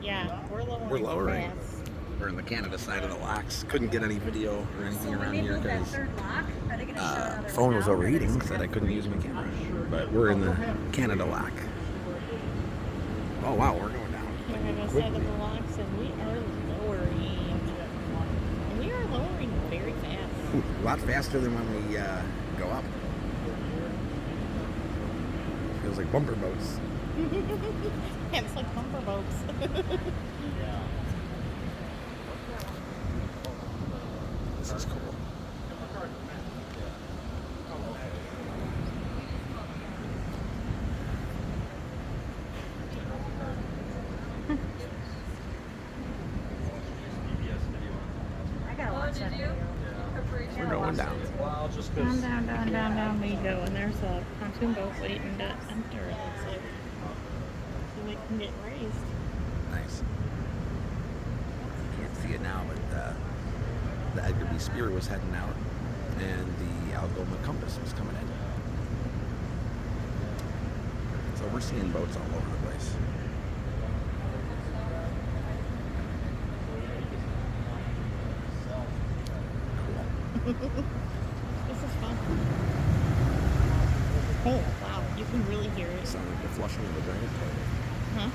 Yeah, we're lowering. We're lowering. Fast. We're in the Canada side of the locks. Couldn't get any video or anything around here because phone was overheating, said I couldn't use my camera. But we're in the Canada lock. Oh wow, we're going down. We're on the side of the locks, and we are lowering. And we are lowering very fast. Ooh, a lot faster than when we go up. Feels like bumper boats. Yeah, it's like bumper boats. This is cool. We're going down. Down we go. And there's a pontoon boat waiting to enter, it looks like. So we can get raised. Nice. Can't see it now, but the Edgar B. Spear was heading out, and the Algoma Compass was coming in. So we're seeing boats all over the place. This is fun. Oh, wow. You can really hear it. Sounds like the flushing of the drain toilet. Huh?